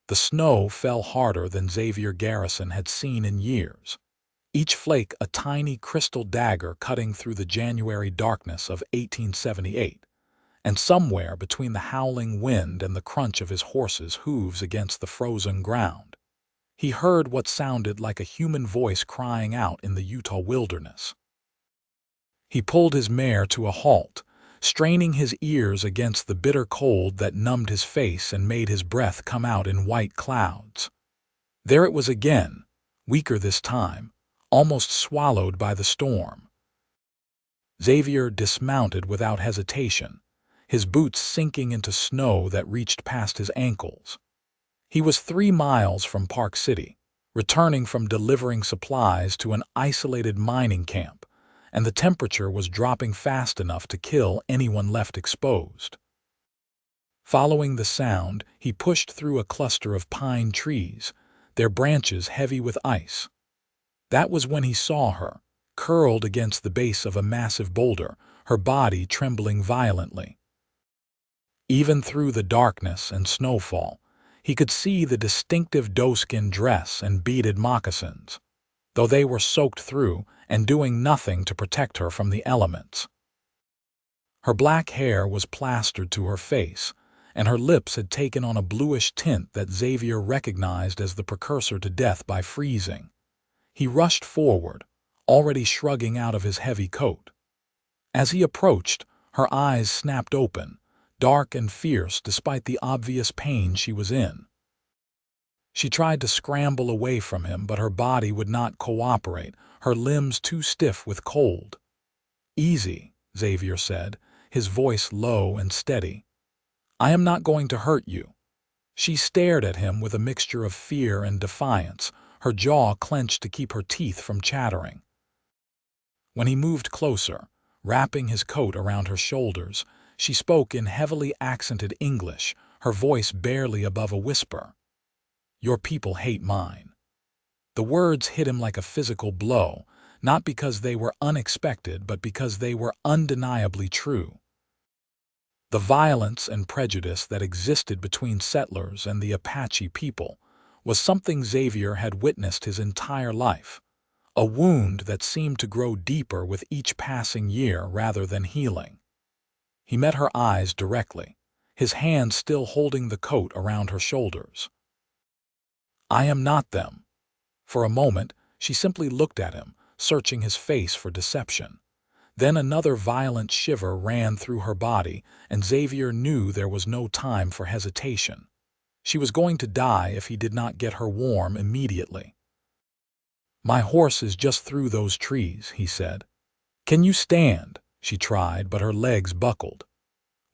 The snow fell harder than Xavier Garrison had seen in years, each flake a tiny crystal dagger cutting through the January darkness of 1878, and somewhere between the howling wind and the crunch of his horse's hooves against the frozen ground, he heard what sounded like a human voice crying out in the Utah wilderness. He pulled his mare to a halt, straining his ears against the bitter cold that numbed his face and made his breath come out in white clouds. There it was again, weaker this time, almost swallowed by the storm. Xavier dismounted without hesitation, his boots sinking into snow that reached past his ankles. He was 3 miles from Park City, returning from delivering supplies to an isolated mining camp, and the temperature was dropping fast enough to kill anyone left exposed. Following the sound, he pushed through a cluster of pine trees, their branches heavy with ice. That was when he saw her, curled against the base of a massive boulder, her body trembling violently. Even through the darkness and snowfall, he could see the distinctive doeskin dress and beaded moccasins, though they were soaked through and doing nothing to protect her from the elements. Her black hair was plastered to her face, and her lips had taken on a bluish tint that Xavier recognized as the precursor to death by freezing. He rushed forward, already shrugging out of his heavy coat. As he approached, her eyes snapped open, dark and fierce despite the obvious pain she was in. She tried to scramble away from him, but her body would not cooperate, her limbs too stiff with cold. "Easy," Xavier said, his voice low and steady. "I am not going to hurt you." She stared at him with a mixture of fear and defiance, her jaw clenched to keep her teeth from chattering. When he moved closer, wrapping his coat around her shoulders, she spoke in heavily accented English, her voice barely above a whisper. "Your people hate mine." The words hit him like a physical blow, not because they were unexpected, but because they were undeniably true. The violence and prejudice that existed between settlers and the Apache people was something Xavier had witnessed his entire life, a wound that seemed to grow deeper with each passing year rather than healing. He met her eyes directly, his hand still holding the coat around her shoulders. "I am not them." For a moment, she simply looked at him, searching his face for deception. Then another violent shiver ran through her body, and Xavier knew there was no time for hesitation. She was going to die if he did not get her warm immediately. "My horse is just through those trees," he said. "Can you stand?" She tried, but her legs buckled.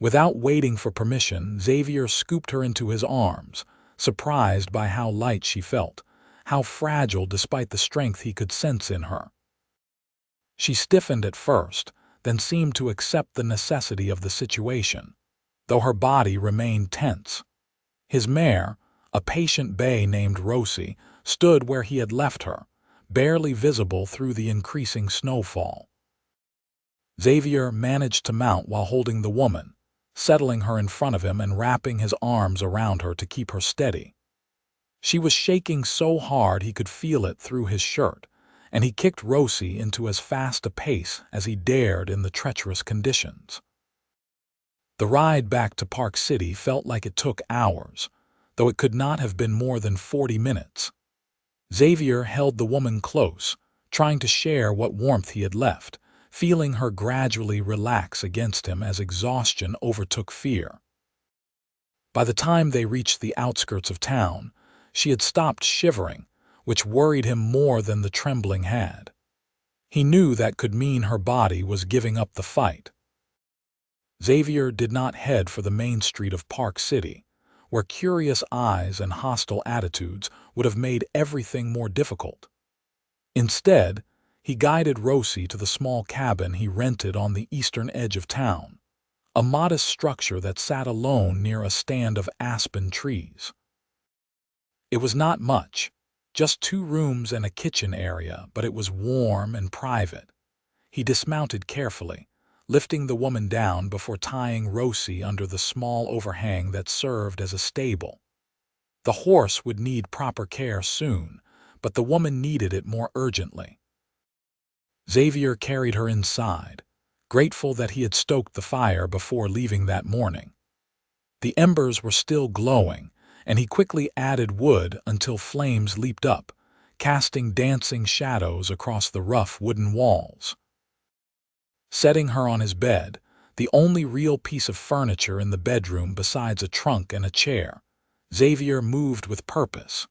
Without waiting for permission, Xavier scooped her into his arms, surprised by how light she felt, how fragile despite the strength he could sense in her. She stiffened at first, then seemed to accept the necessity of the situation, though her body remained tense. His mare, a patient bay named Rosie, stood where he had left her, barely visible through the increasing snowfall. Xavier managed to mount while holding the woman, settling her in front of him and wrapping his arms around her to keep her steady. She was shaking so hard he could feel it through his shirt, and he kicked Rosie into as fast a pace as he dared in the treacherous conditions. The ride back to Park City felt like it took hours, though it could not have been more than 40 minutes. Xavier held the woman close, trying to share what warmth he had left, feeling her gradually relax against him as exhaustion overtook fear. By the time they reached the outskirts of town, she had stopped shivering, which worried him more than the trembling had. He knew that could mean her body was giving up the fight. Xavier did not head for the main street of Park City, where curious eyes and hostile attitudes would have made everything more difficult. Instead, he guided Rosie to the small cabin he rented on the eastern edge of town, a modest structure that sat alone near a stand of aspen trees. It was not much, just 2 rooms and a kitchen area, but it was warm and private. He dismounted carefully, lifting the woman down before tying Rosie under the small overhang that served as a stable. The horse would need proper care soon, but the woman needed it more urgently. Xavier carried her inside, grateful that he had stoked the fire before leaving that morning. The embers were still glowing, and he quickly added wood until flames leaped up, casting dancing shadows across the rough wooden walls. Setting her on his bed, the only real piece of furniture in the bedroom besides a trunk and a chair, Xavier moved with purpose.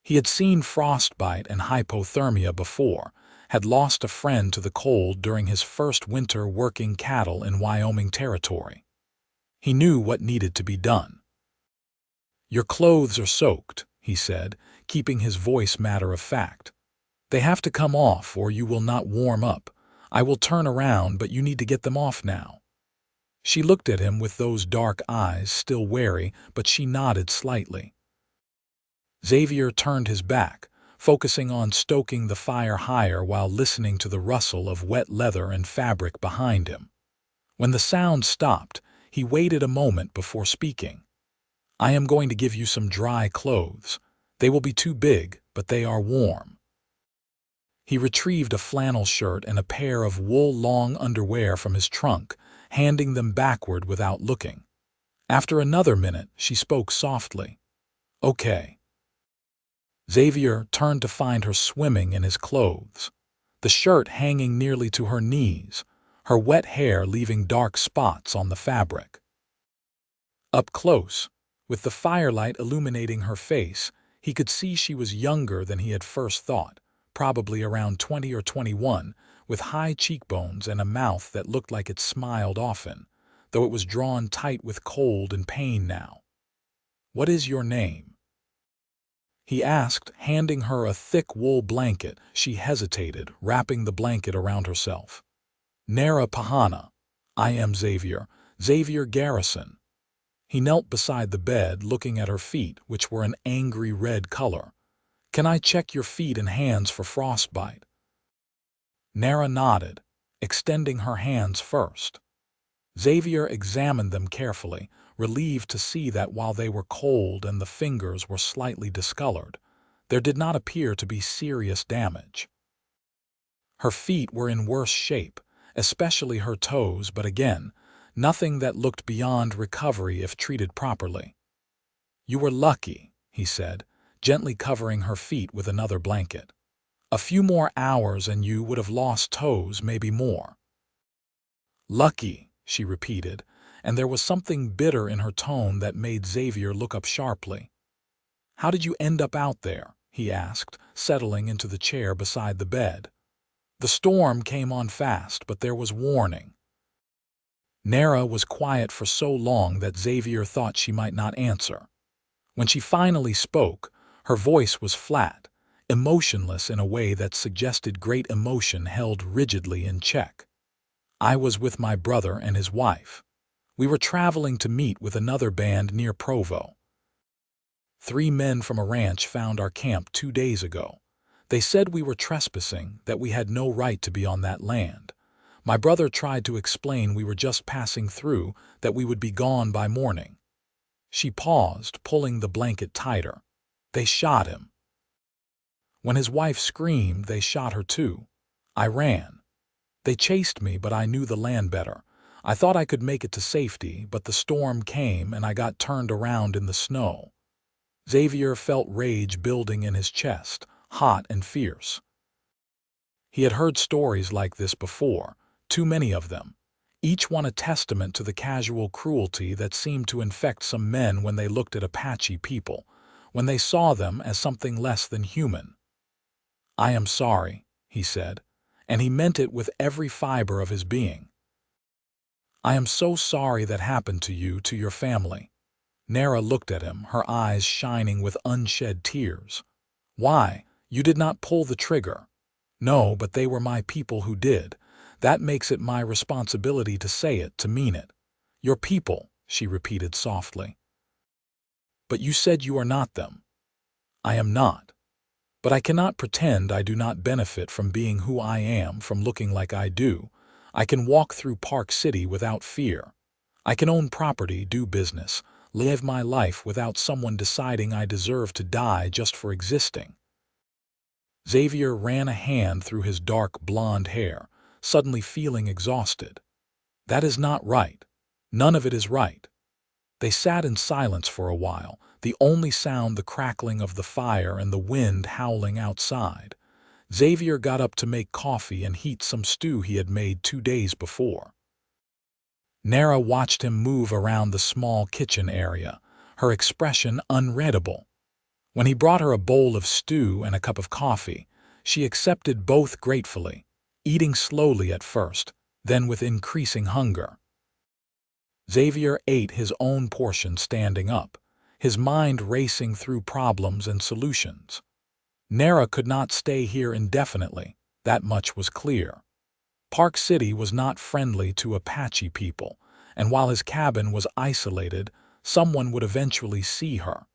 He had seen frostbite and hypothermia before, had lost a friend to the cold during his first winter working cattle in Wyoming Territory. He knew what needed to be done. "Your clothes are soaked," he said, keeping his voice matter-of-fact. "They have to come off or you will not warm up. I will turn around, but you need to get them off now." She looked at him with those dark eyes, still wary, but she nodded slightly. Xavier turned his back, focusing on stoking the fire higher while listening to the rustle of wet leather and fabric behind him. When the sound stopped, he waited a moment before speaking. "I am going to give you some dry clothes. They will be too big, but they are warm." He retrieved a flannel shirt and a pair of wool long underwear from his trunk, handing them backward without looking. After another minute, she spoke softly. "Okay." Xavier turned to find her swimming in his clothes, the shirt hanging nearly to her knees, her wet hair leaving dark spots on the fabric. Up close, with the firelight illuminating her face, he could see she was younger than he had first thought, probably around 20 or 21, with high cheekbones and a mouth that looked like it smiled often, though it was drawn tight with cold and pain now. "What is your name?" he asked, handing her a thick wool blanket. She hesitated, wrapping the blanket around herself. "Naira Pahana. I am Xavier Garrison." He knelt beside the bed, looking at her feet, which were an angry red color. "Can I check your feet and hands for frostbite?" Naira nodded, extending her hands first. Xavier examined them carefully, relieved to see that while they were cold and the fingers were slightly discolored, there did not appear to be serious damage. Her feet were in worse shape, especially her toes, but again, nothing that looked beyond recovery if treated properly. "You were lucky," he said, gently covering her feet with another blanket. "A few more hours and you would have lost toes, maybe more." "Lucky," she repeated, and there was something bitter in her tone that made Xavier look up sharply. "How did you end up out there?" he asked, settling into the chair beside the bed. "The storm came on fast, but there was warning." Naira was quiet for so long that Xavier thought she might not answer. When she finally spoke, her voice was flat, emotionless in a way that suggested great emotion held rigidly in check. "I was with my brother and his wife. We were traveling to meet with another band near Provo. 3 men from a ranch found our camp 2 days ago. They said we were trespassing, that we had no right to be on that land. My brother tried to explain we were just passing through, that we would be gone by morning." She paused, pulling the blanket tighter. "They shot him. When his wife screamed, they shot her too. I ran. They chased me, but I knew the land better. I thought I could make it to safety, but the storm came and I got turned around in the snow." Xavier felt rage building in his chest, hot and fierce. He had heard stories like this before, too many of them, each one a testament to the casual cruelty that seemed to infect some men when they looked at Apache people, when they saw them as something less than human. "I am sorry," he said, and he meant it with every fiber of his being. "I am so sorry that happened to you, to your family." Naira looked at him, her eyes shining with unshed tears. "Why? You did not pull the trigger." "No, but they were my people who did. That makes it my responsibility to say it, to mean it." "Your people," she repeated softly. "But you said you are not them." "I am not. But I cannot pretend I do not benefit from being who I am, from looking like I do. I can walk through Park City without fear. I can own property, do business, live my life without someone deciding I deserve to die just for existing. Xavier ran a hand through his dark blonde hair, suddenly feeling exhausted. That is not right. None of it is right. They sat in silence for a while, the only sound the crackling of the fire and the wind howling outside. Xavier got up to make coffee and heat some stew he had made 2 days before. Naira watched him move around the small kitchen area, her expression unreadable. When he brought her a bowl of stew and a cup of coffee, she accepted both gratefully, eating slowly at first, then with increasing hunger. Xavier ate his own portion standing up, his mind racing through problems and solutions. Naira could not stay here indefinitely, that much was clear. Park City was not friendly to Apache people, and while his cabin was isolated, someone would eventually see her.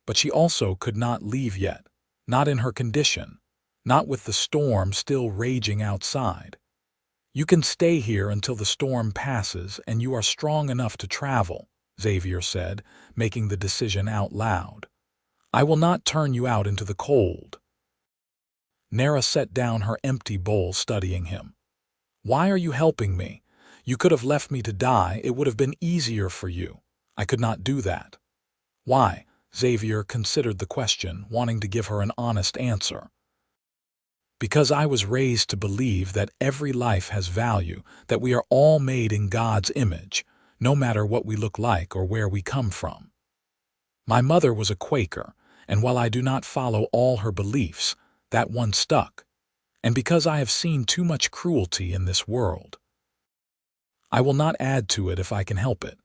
But she also could not leave yet, not in her condition, not with the storm still raging outside. You can stay here until the storm passes and you are strong enough to travel, Xavier said, making the decision out loud. I will not turn you out into the cold. Naira set down her empty bowl, studying him. Why are you helping me? You could have left me to die. It would have been easier for you. I could not do that. Why? Xavier considered the question, wanting to give her an honest answer. Because I was raised to believe that every life has value, that we are all made in God's image, no matter what we look like or where we come from. My mother was a Quaker, and while I do not follow all her beliefs, that one stuck, and because I have seen too much cruelty in this world. I will not add to it if I can help it.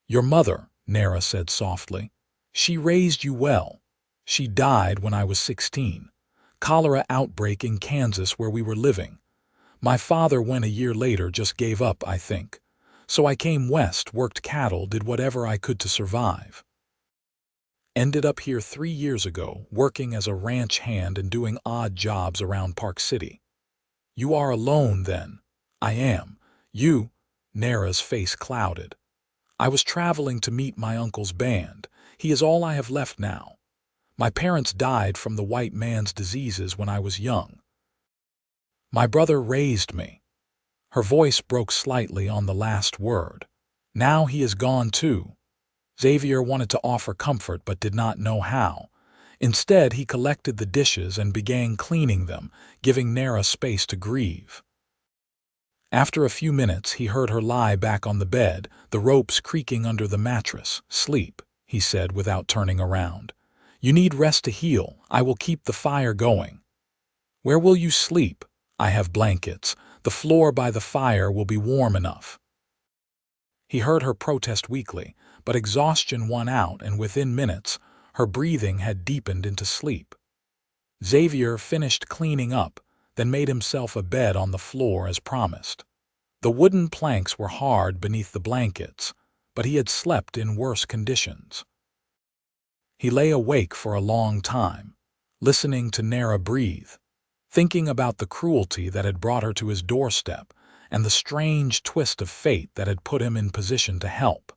Your mother, Naira said softly, she raised you well. She died when I was 16. Cholera outbreak in Kansas where we were living. My father went a year later, just gave up, I think. So I came west, worked cattle, did whatever I could to survive. Ended up here 3 years ago, working as a ranch hand and doing odd jobs around Park City. You are alone then. I am. You? Naira's face clouded. I was traveling to meet my uncle's band. He is all I have left now. My parents died from the white man's diseases when I was young. My brother raised me. Her voice broke slightly on the last word. Now he is gone too. Xavier wanted to offer comfort but did not know how. Instead, he collected the dishes and began cleaning them, giving Naira space to grieve. After a few minutes, he heard her lie back on the bed, the ropes creaking under the mattress. Sleep, he said without turning around. You need rest to heal. I will keep the fire going. Where will you sleep? I have blankets. The floor by the fire will be warm enough. He heard her protest weakly, but exhaustion won out, and within minutes, her breathing had deepened into sleep. Xavier finished cleaning up, then made himself a bed on the floor as promised. The wooden planks were hard beneath the blankets, but he had slept in worse conditions. He lay awake for a long time, listening to Naira breathe, thinking about the cruelty that had brought her to his doorstep and the strange twist of fate that had put him in position to help.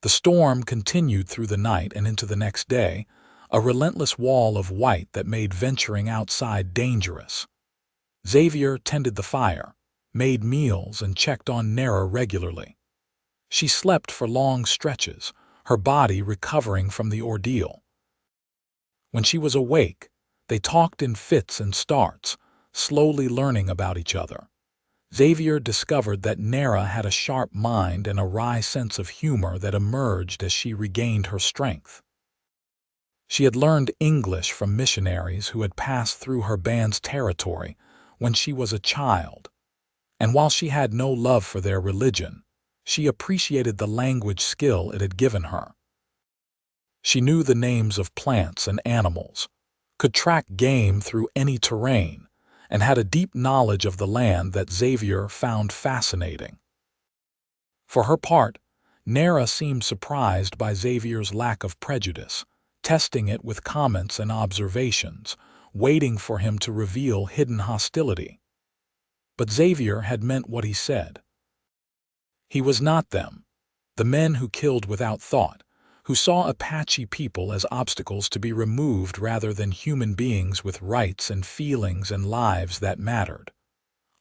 The storm continued through the night and into the next day, a relentless wall of white that made venturing outside dangerous. Xavier tended the fire, made meals, and checked on Naira regularly. She slept for long stretches, her body recovering from the ordeal. When she was awake, they talked in fits and starts, slowly learning about each other. Xavier discovered that Naira had a sharp mind and a wry sense of humor that emerged as she regained her strength. She had learned English from missionaries who had passed through her band's territory when she was a child, and while she had no love for their religion, she appreciated the language skill it had given her. She knew the names of plants and animals, could track game through any terrain, and had a deep knowledge of the land that Xavier found fascinating. For her part, Naira seemed surprised by Xavier's lack of prejudice, testing it with comments and observations, waiting for him to reveal hidden hostility. But Xavier had meant what he said. He was not them. The men who killed without thought, who saw Apache people as obstacles to be removed rather than human beings with rights and feelings and lives that mattered.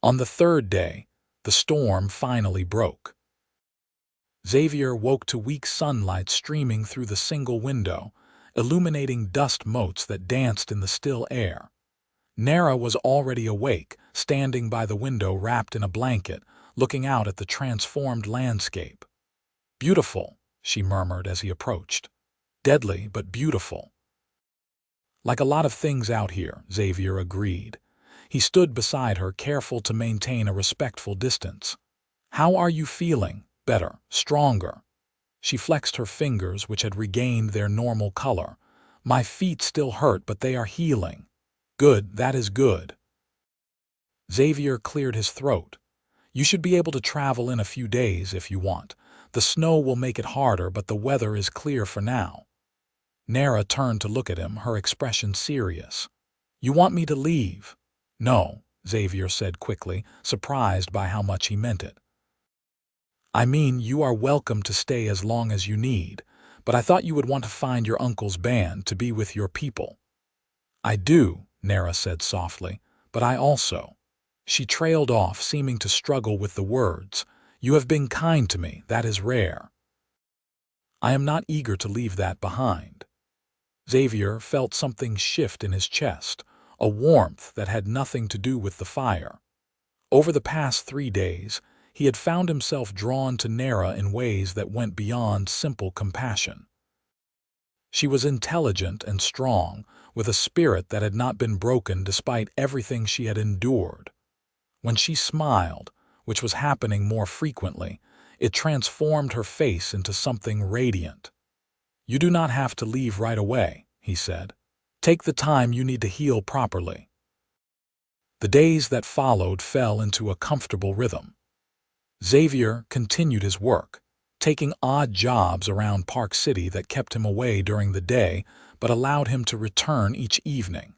On the third day, the storm finally broke. Xavier woke to weak sunlight streaming through the single window, illuminating dust motes that danced in the still air. Naira was already awake, standing by the window wrapped in a blanket, looking out at the transformed landscape. "Beautiful," she murmured as he approached. "Deadly, but beautiful." "Like a lot of things out here," Xavier agreed. He stood beside her, careful to maintain a respectful distance. "How are you feeling? Better, stronger?" She flexed her fingers, which had regained their normal color. "My feet still hurt, but they are healing." "Good, that is good." Xavier cleared his throat. "You should be able to travel in a few days if you want. The snow will make it harder, but the weather is clear for now." Naira turned to look at him, her expression serious. "You want me to leave?" "No," Xavier said quickly, surprised by how much he meant it. "I mean, you are welcome to stay as long as you need, but I thought you would want to find your uncle's band to be with your people." "I do," Naira said softly, "but I also—" She trailed off, seeming to struggle with the words. "You have been kind to me, that is rare." "I am not eager to leave that behind." Xavier felt something shift in his chest, a warmth that had nothing to do with the fire. Over the past 3 days, he had found himself drawn to Naira in ways that went beyond simple compassion. She was intelligent and strong, with a spirit that had not been broken despite everything she had endured. When she smiled, which was happening more frequently, it transformed her face into something radiant. "You do not have to leave right away," he said. "Take the time you need to heal properly." The days that followed fell into a comfortable rhythm. Xavier continued his work, taking odd jobs around Park City that kept him away during the day but allowed him to return each evening.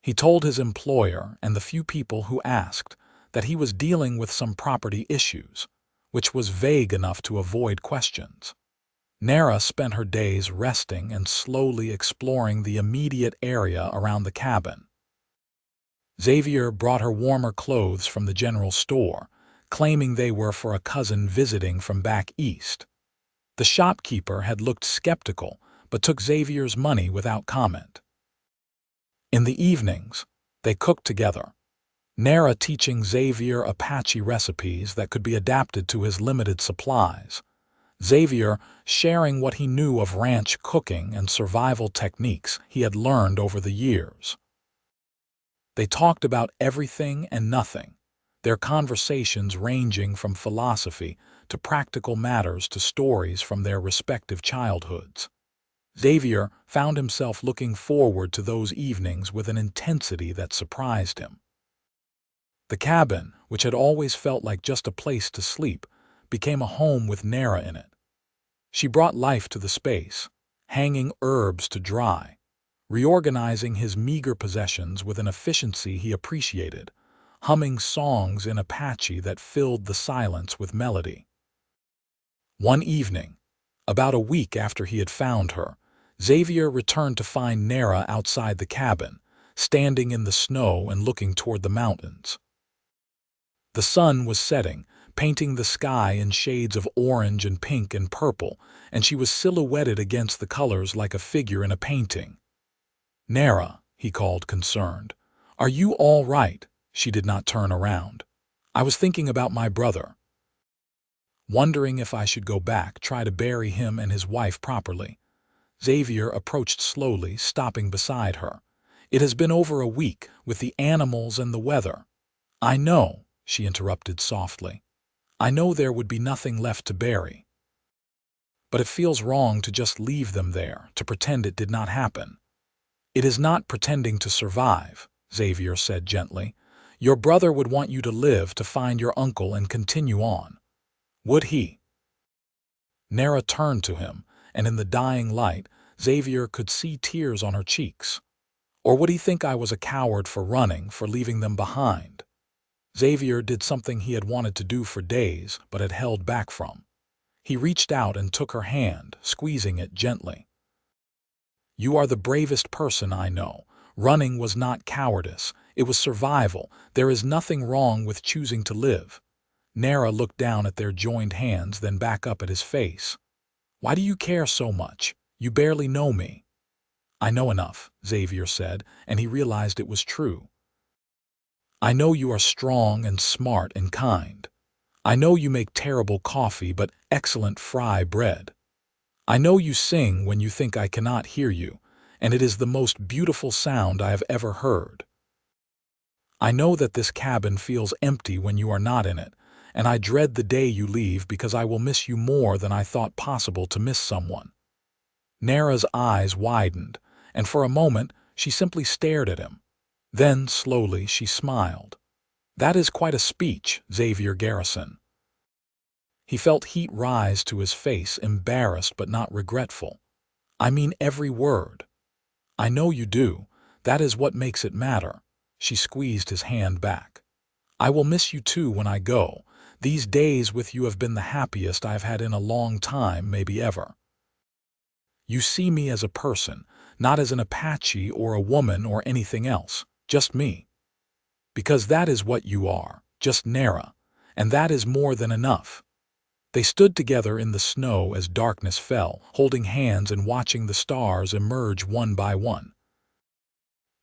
He told his employer and the few people who asked that he was dealing with some property issues, which was vague enough to avoid questions. Naira spent her days resting and slowly exploring the immediate area around the cabin. Xavier brought her warmer clothes from the general store, claiming they were for a cousin visiting from back east. The shopkeeper had looked skeptical, but took Xavier's money without comment. In the evenings, they cooked together, Naira teaching Xavier Apache recipes that could be adapted to his limited supplies, Xavier sharing what he knew of ranch cooking and survival techniques he had learned over the years. They talked about everything and nothing, their conversations ranging from philosophy to practical matters to stories from their respective childhoods. Xavier found himself looking forward to those evenings with an intensity that surprised him. The cabin, which had always felt like just a place to sleep, became a home with Naira in it. She brought life to the space, hanging herbs to dry, reorganizing his meager possessions with an efficiency he appreciated, humming songs in Apache that filled the silence with melody. One evening, about a week after he had found her, Xavier returned to find Naira outside the cabin, standing in the snow and looking toward the mountains. The sun was setting, painting the sky in shades of orange and pink and purple, and she was silhouetted against the colors like a figure in a painting. "Naira," he called, concerned. "Are you all right?" She did not turn around. "I was thinking about my brother. Wondering if I should go back, try to bury him and his wife properly." Xavier approached slowly, stopping beside her. "It has been over a week, with the animals and the weather." "I know," she interrupted softly. "I know there would be nothing left to bury. But it feels wrong to just leave them there, to pretend it did not happen." "It is not pretending to survive," Xavier said gently. "Your brother would want you to live to find your uncle and continue on. Would he?" Naira turned to him, and in the dying light, Xavier could see tears on her cheeks. "Or would he think I was a coward for running, for leaving them behind?" Xavier did something he had wanted to do for days, but had held back from. He reached out and took her hand, squeezing it gently. "You are the bravest person I know. Running was not cowardice, it was survival. There is nothing wrong with choosing to live." Naira looked down at their joined hands, then back up at his face. "Why do you care so much? You barely know me." "I know enough," Xavier said, and he realized it was true. "I know you are strong and smart and kind. I know you make terrible coffee but excellent fry bread. I know you sing when you think I cannot hear you, and it is the most beautiful sound I have ever heard. I know that this cabin feels empty when you are not in it, and I dread the day you leave because I will miss you more than I thought possible to miss someone." Naira's eyes widened, and for a moment she simply stared at him. Then, slowly, she smiled. "That is quite a speech, Xavier Garrison." He felt heat rise to his face, embarrassed but not regretful. "I mean every word." "I know you do. That is what makes it matter." She squeezed his hand back. "I will miss you too when I go. These days with you have been the happiest I've had in a long time, maybe ever. You see me as a person, not as an Apache or a woman or anything else, just me. Because that is what you are, just Naira, and that is more than enough." They stood together in the snow as darkness fell, holding hands and watching the stars emerge one by one.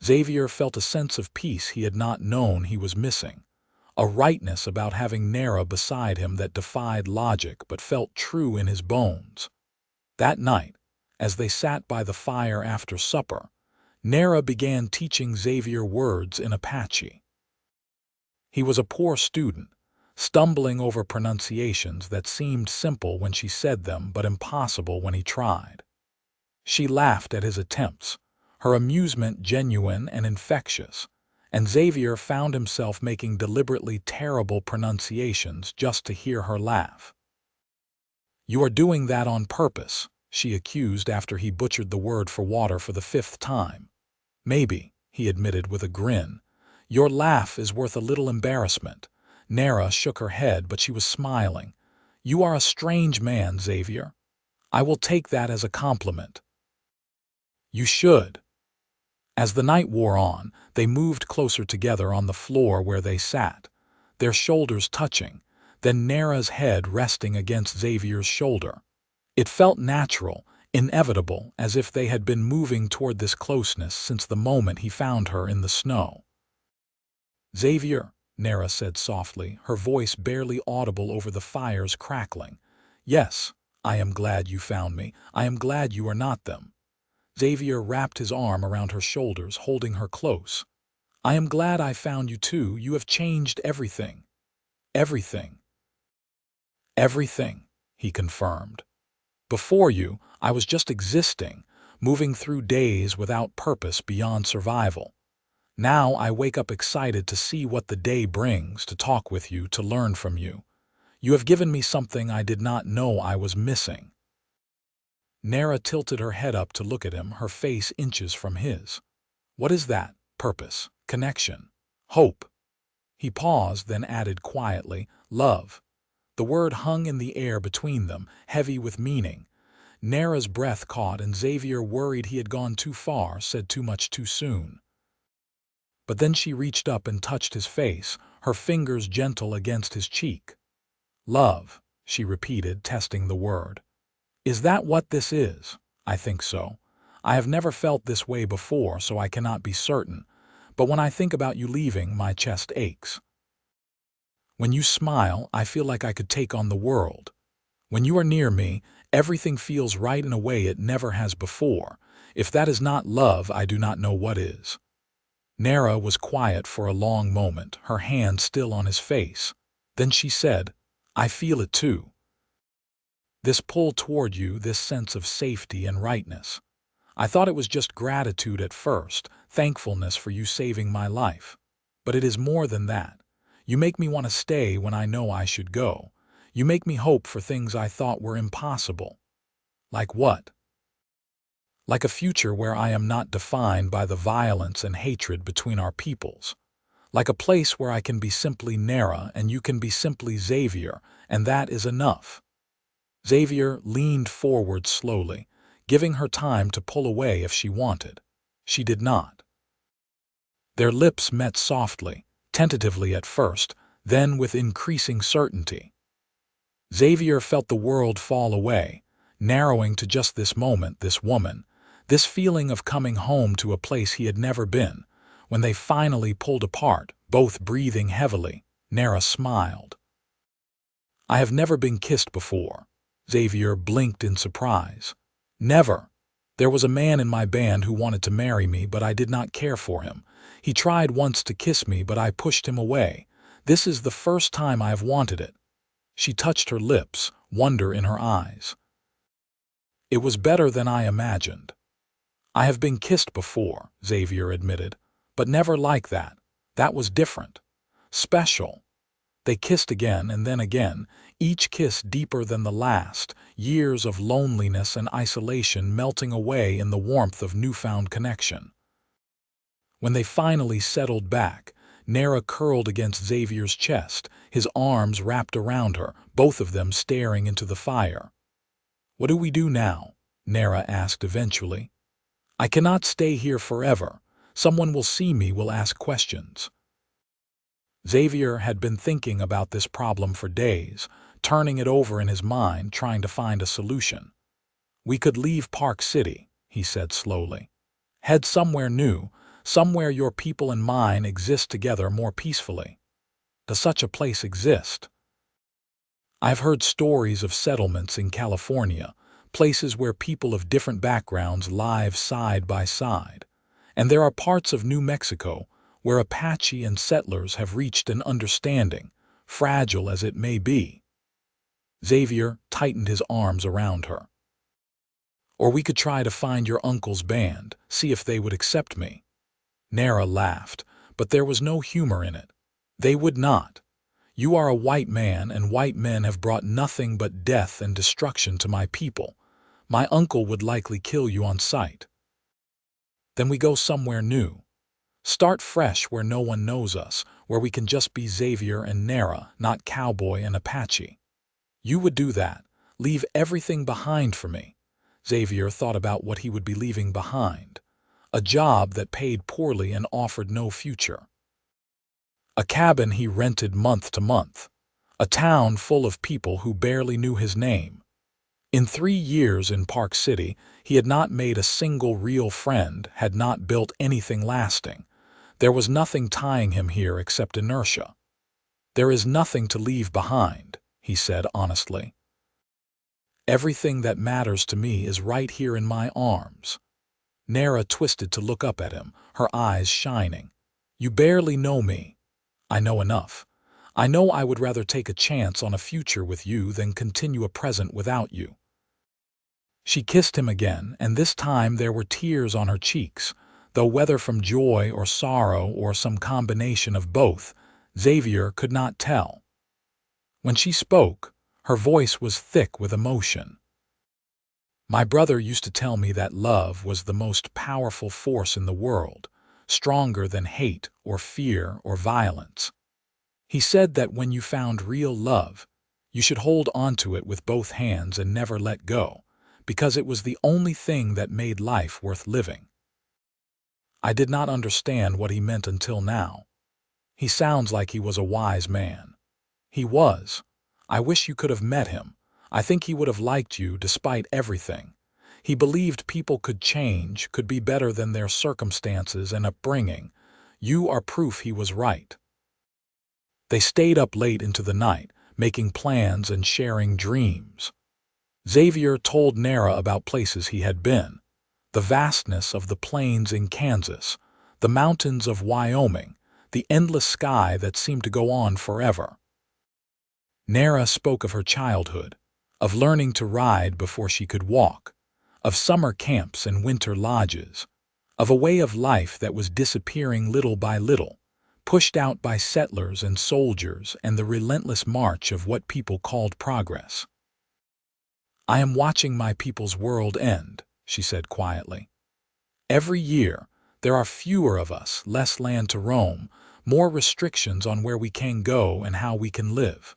Xavier felt a sense of peace he had not known he was missing, a rightness about having Naira beside him that defied logic but felt true in his bones. That night, as they sat by the fire after supper, Naira began teaching Xavier words in Apache. He was a poor student, stumbling over pronunciations that seemed simple when she said them but impossible when he tried. She laughed at his attempts, her amusement genuine and infectious, and Xavier found himself making deliberately terrible pronunciations just to hear her laugh. "You are doing that on purpose," she accused after he butchered the word for water for the 5th time. "Maybe," he admitted with a grin. "Your laugh is worth a little embarrassment." Naira shook her head, but she was smiling. "You are a strange man, Xavier. I will take that as a compliment." "You should." As the night wore on, they moved closer together on the floor where they sat, their shoulders touching, then Naira's head resting against Xavier's shoulder. It felt natural, inevitable, as if they had been moving toward this closeness since the moment he found her in the snow. "Xavier," Naira said softly, her voice barely audible over the fire's crackling. "Yes, I am glad you found me. I am glad you are not them." Xavier wrapped his arm around her shoulders, holding her close. "I am glad I found you too. You have changed everything." "Everything." "Everything," he confirmed. "Before you, I was just existing, moving through days without purpose beyond survival. Now I wake up excited to see what the day brings, to talk with you, to learn from you. You have given me something I did not know I was missing." Naira tilted her head up to look at him, her face inches from his. "What is that? Purpose, connection, hope?" He paused, then added quietly, "Love." The word hung in the air between them, heavy with meaning. Naira's breath caught, and Xavier, worried he had gone too far, said too much too soon. But then she reached up and touched his face, her fingers gentle against his cheek. "Love," she repeated, testing the word. "Is that what this is?" "I think so. I have never felt this way before, so I cannot be certain. But when I think about you leaving, my chest aches. When you smile, I feel like I could take on the world. When you are near me, everything feels right in a way it never has before. If that is not love, I do not know what is." Naira was quiet for a long moment, her hand still on his face. Then she said, "I feel it too. This pull toward you, this sense of safety and rightness. I thought it was just gratitude at first, thankfulness for you saving my life. But it is more than that. You make me want to stay when I know I should go. You make me hope for things I thought were impossible." "Like what?" "Like a future where I am not defined by the violence and hatred between our peoples. Like a place where I can be simply Naira and you can be simply Xavier, and that is enough." Xavier leaned forward slowly, giving her time to pull away if she wanted. She did not. Their lips met softly, tentatively at first, then with increasing certainty. Xavier felt the world fall away, narrowing to just this moment, this woman, this feeling of coming home to a place he had never been. When they finally pulled apart, both breathing heavily, Naira smiled. "I have never been kissed before." Xavier blinked in surprise. "Never. There was a man in my band who wanted to marry me, but I did not care for him. He tried once to kiss me, but I pushed him away. This is the first time I have wanted it." She touched her lips, wonder in her eyes. "It was better than I imagined." "I have been kissed before," Xavier admitted, "but never like that. That was different. Special." They kissed again and then again, each kiss deeper than the last, years of loneliness and isolation melting away in the warmth of newfound connection. When they finally settled back, Naira curled against Xavier's chest, his arms wrapped around her, both of them staring into the fire. "What do we do now?" Naira asked eventually. "I cannot stay here forever. Someone will see me, will ask questions." Xavier had been thinking about this problem for days, turning it over in his mind, trying to find a solution. "We could leave Park City," he said slowly. "Head somewhere new, somewhere your people and mine exist together more peacefully. Does such a place exist?" "I've heard stories of settlements in California, places where people of different backgrounds live side by side. And there are parts of New Mexico where Apache and settlers have reached an understanding, fragile as it may be." Xavier tightened his arms around her. "Or we could try to find your uncle's band, see if they would accept me." Naira laughed, but there was no humor in it. "They would not. You are a white man, and white men have brought nothing but death and destruction to my people. My uncle would likely kill you on sight." "Then we go somewhere new. Start fresh where no one knows us, where we can just be Xavier and Naira, not Cowboy and Apache." "You would do that, leave everything behind for me." Xavier thought about what he would be leaving behind. A job that paid poorly and offered no future. A cabin he rented month to month. A town full of people who barely knew his name. In 3 years in Park City, he had not made a single real friend, had not built anything lasting. There was nothing tying him here except inertia. "There is nothing to leave behind," he said honestly. "Everything that matters to me is right here in my arms." Naira twisted to look up at him, her eyes shining. "You barely know me." "I know enough. I know I would rather take a chance on a future with you than continue a present without you." She kissed him again, and this time there were tears on her cheeks, though whether from joy or sorrow or some combination of both, Xavier could not tell. When she spoke, her voice was thick with emotion. "My brother used to tell me that love was the most powerful force in the world, stronger than hate or fear or violence. He said that when you found real love, you should hold onto it with both hands and never let go, because it was the only thing that made life worth living." I did not understand what he meant until now. He sounds like he was a wise man. He was. I wish you could have met him. I think he would have liked you despite everything. He believed people could change, could be better than their circumstances and upbringing. You are proof he was right. They stayed up late into the night, making plans and sharing dreams. Xavier told Naira about places he had been. The vastness of the plains in Kansas, the mountains of Wyoming, the endless sky that seemed to go on forever. Naira spoke of her childhood, of learning to ride before she could walk, of summer camps and winter lodges, of a way of life that was disappearing little by little, pushed out by settlers and soldiers and the relentless march of what people called progress. "I am watching my people's world end," she said quietly. "Every year, there are fewer of us, less land to roam, more restrictions on where we can go and how we can live.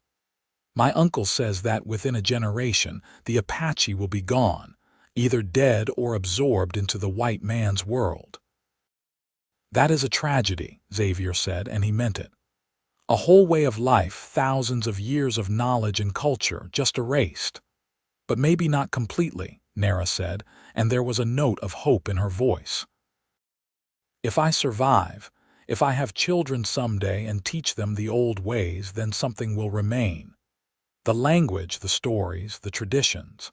My uncle says that within a generation, the Apache will be gone, either dead or absorbed into the white man's world. That is a tragedy, Xavier said, and he meant it. A whole way of life, thousands of years of knowledge and culture just erased. But maybe not completely, Naira said, and there was a note of hope in her voice. If I survive, if I have children someday and teach them the old ways, then something will remain. The language, the stories, the traditions.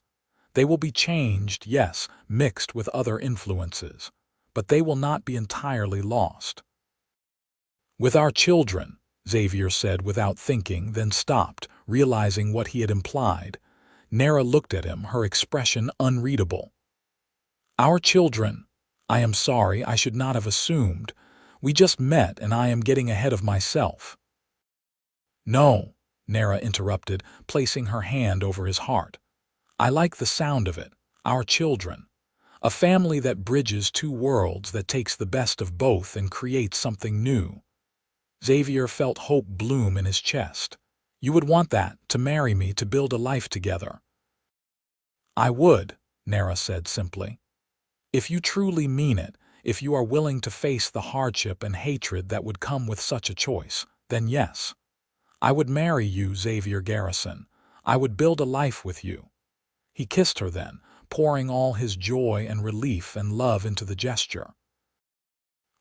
They will be changed, yes, mixed with other influences, but they will not be entirely lost. With our children, Xavier said without thinking, then stopped, realizing what he had implied. Naira looked at him, her expression unreadable. Our children, I am sorry, I should not have assumed. We just met and I am getting ahead of myself. No, Naira interrupted, placing her hand over his heart. I like the sound of it, our children. A family that bridges two worlds, that takes the best of both and creates something new. Xavier felt hope bloom in his chest. You would want that, to marry me, to build a life together. I would, Naira said simply. If you truly mean it, if you are willing to face the hardship and hatred that would come with such a choice, then yes. I would marry you, Xavier Garrison. I would build a life with you. He kissed her then, pouring all his joy and relief and love into the gesture.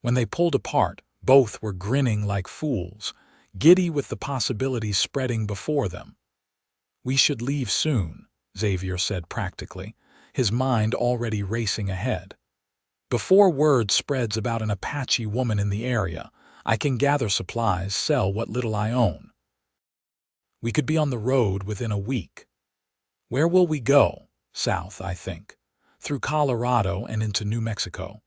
When they pulled apart, both were grinning like fools, giddy with the possibilities spreading before them. We should leave soon, Xavier said practically, his mind already racing ahead. Before word spreads about an Apache woman in the area, I can gather supplies, sell what little I own. We could be on the road within a week. Where will we go? South, I think. Through Colorado and into New Mexico.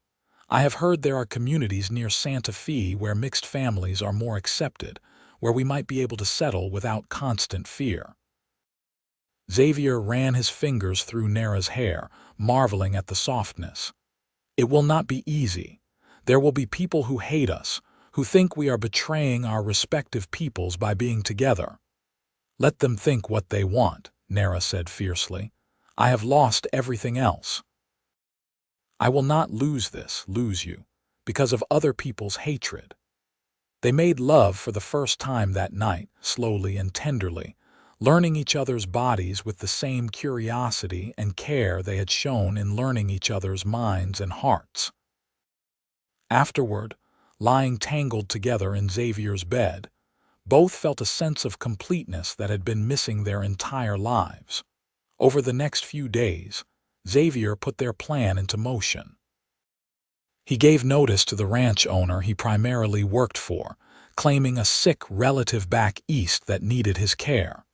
I have heard there are communities near Santa Fe where mixed families are more accepted, where we might be able to settle without constant fear. Xavier ran his fingers through Naira's hair, marveling at the softness. It will not be easy. There will be people who hate us, who think we are betraying our respective peoples by being together. Let them think what they want, Naira said fiercely. I have lost everything else. I will not lose you, because of other people's hatred. They made love for the first time that night, slowly and tenderly, learning each other's bodies with the same curiosity and care they had shown in learning each other's minds and hearts. Afterward, lying tangled together in Xavier's bed, both felt a sense of completeness that had been missing their entire lives. Over the next few days, Xavier put their plan into motion. He gave notice to the ranch owner he primarily worked for, claiming a sick relative back east that needed his care.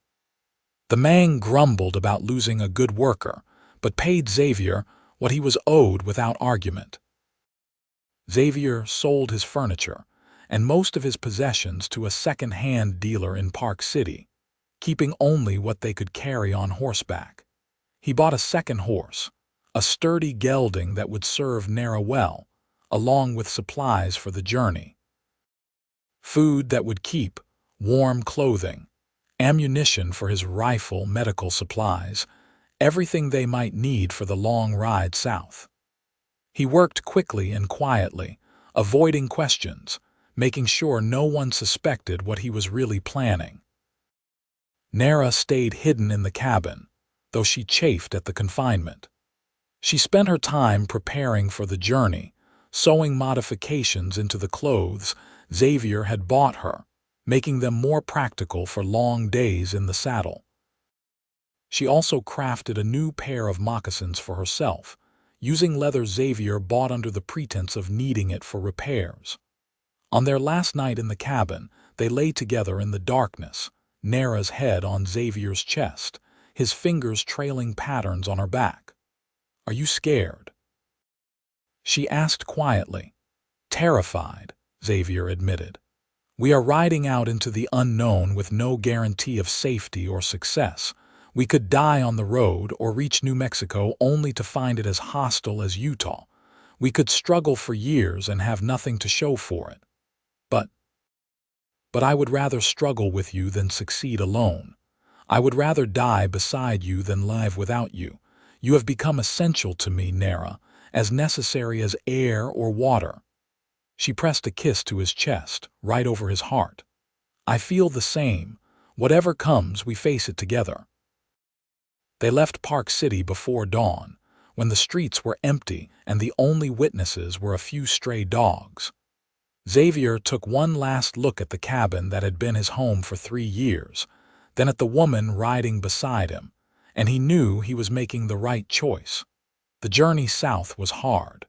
The man grumbled about losing a good worker, but paid Xavier what he was owed without argument. Xavier sold his furniture and most of his possessions to a second-hand dealer in Park City, keeping only what they could carry on horseback. He bought a second horse, a sturdy gelding that would serve Naira well, along with supplies for the journey. Food that would keep, warm clothing, ammunition for his rifle, medical supplies, everything they might need for the long ride south. He worked quickly and quietly, avoiding questions, making sure no one suspected what he was really planning. Naira stayed hidden in the cabin, though she chafed at the confinement. She spent her time preparing for the journey, sewing modifications into the clothes Xavier had bought her, making them more practical for long days in the saddle. She also crafted a new pair of moccasins for herself, using leather Xavier bought under the pretense of needing it for repairs. On their last night in the cabin, they lay together in the darkness, Naira's head on Xavier's chest, his fingers trailing patterns on her back. "Are you scared?" she asked quietly. "Terrified," Xavier admitted. "We are riding out into the unknown with no guarantee of safety or success. We could die on the road or reach New Mexico only to find it as hostile as Utah. We could struggle for years and have nothing to show for it. But I would rather struggle with you than succeed alone. I would rather die beside you than live without you. You have become essential to me, Naira, as necessary as air or water." She pressed a kiss to his chest, right over his heart. "I feel the same. Whatever comes, we face it together." They left Park City before dawn, when the streets were empty and the only witnesses were a few stray dogs. Xavier took one last look at the cabin that had been his home for 3 years, then at the woman riding beside him, and he knew he was making the right choice. The journey south was hard.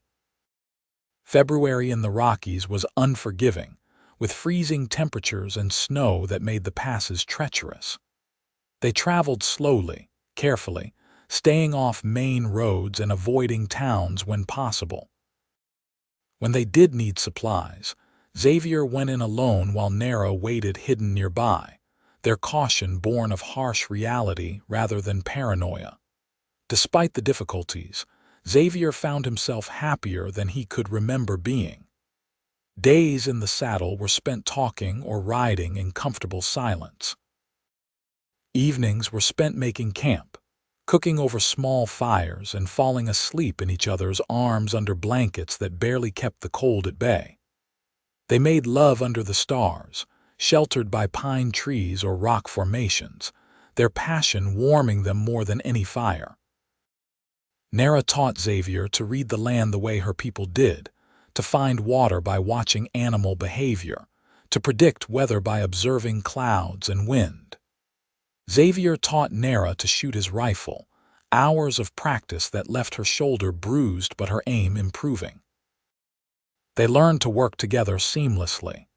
February in the Rockies was unforgiving, with freezing temperatures and snow that made the passes treacherous. They traveled slowly, carefully, staying off main roads and avoiding towns when possible. When they did need supplies, Xavier went in alone while Naira waited hidden nearby, their caution born of harsh reality rather than paranoia. Despite the difficulties, Xavier found himself happier than he could remember being. Days in the saddle were spent talking or riding in comfortable silence. Evenings were spent making camp, cooking over small fires and falling asleep in each other's arms under blankets that barely kept the cold at bay. They made love under the stars, sheltered by pine trees or rock formations, their passion warming them more than any fire. Naira taught Xavier to read the land the way her people did, to find water by watching animal behavior, to predict weather by observing clouds and wind. Xavier taught Naira to shoot his rifle, hours of practice that left her shoulder bruised but her aim improving. They learned to work together seamlessly,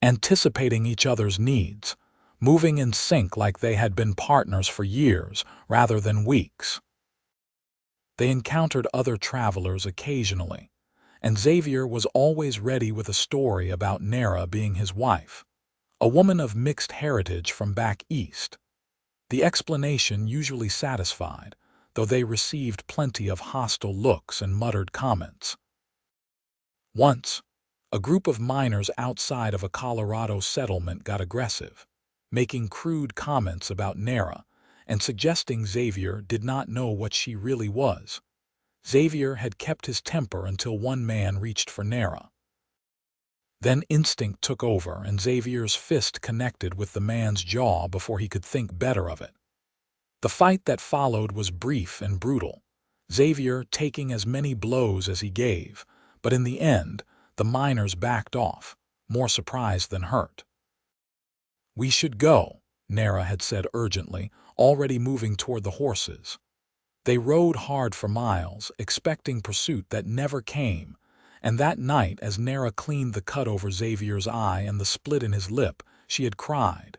anticipating each other's needs, moving in sync like they had been partners for years rather than weeks. They encountered other travelers occasionally, and Xavier was always ready with a story about Naira being his wife, a woman of mixed heritage from back east. The explanation usually satisfied, though they received plenty of hostile looks and muttered comments. Once, a group of miners outside of a Colorado settlement got aggressive, making crude comments about Naira and suggesting Xavier did not know what she really was. Xavier had kept his temper until one man reached for Naira. Then instinct took over and Xavier's fist connected with the man's jaw before he could think better of it. The fight that followed was brief and brutal, Xavier taking as many blows as he gave, but in the end, the miners backed off, more surprised than hurt. "We should go," Naira had said urgently, already moving toward the horses. They rode hard for miles, expecting pursuit that never came, and that night as Naira cleaned the cut over Xavier's eye and the split in his lip, she had cried.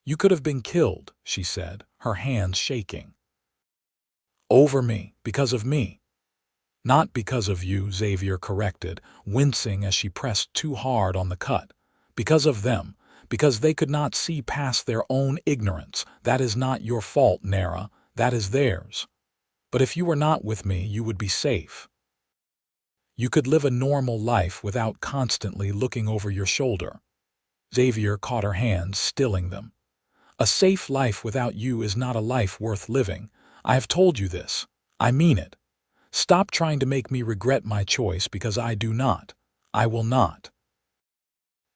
"You could have been killed," she said, her hands shaking. "Over me, because of me." "Not because of you," Xavier corrected, wincing as she pressed too hard on the cut. "Because of them, because they could not see past their own ignorance. That is not your fault, Naira, that is theirs. But if you were not with me, you would be safe. You could live a normal life without constantly looking over your shoulder." Xavier caught her hands, stilling them. "A safe life without you is not a life worth living. I have told you this. I mean it. Stop trying to make me regret my choice because I do not. I will not."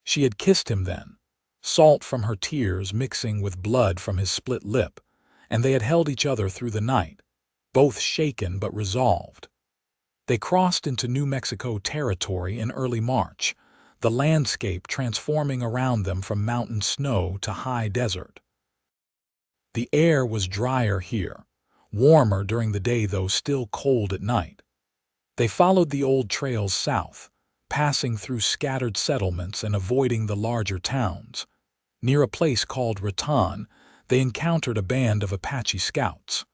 She had kissed him then, salt from her tears mixing with blood from his split lip, and they had held each other through the night, both shaken but resolved. They crossed into New Mexico territory in early March, the landscape transforming around them from mountain snow to high desert. The air was drier here, warmer during the day though still cold at night. They followed the old trails south, passing through scattered settlements and avoiding the larger towns. Near a place called Raton, they encountered a band of Apache scouts.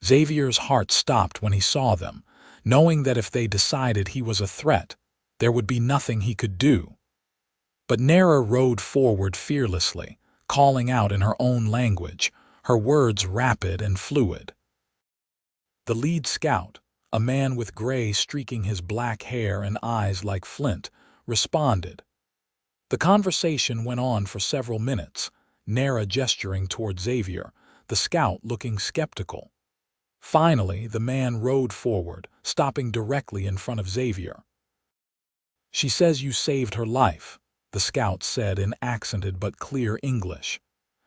Xavier's heart stopped when he saw them, knowing that if they decided he was a threat, there would be nothing he could do. But Naira rode forward fearlessly, calling out in her own language, her words rapid and fluid. The lead scout, a man with gray streaking his black hair and eyes like flint, responded. The conversation went on for several minutes, Naira gesturing toward Xavier, the scout looking skeptical. Finally, the man rode forward, stopping directly in front of Xavier. "She says you saved her life," the scout said in accented but clear English.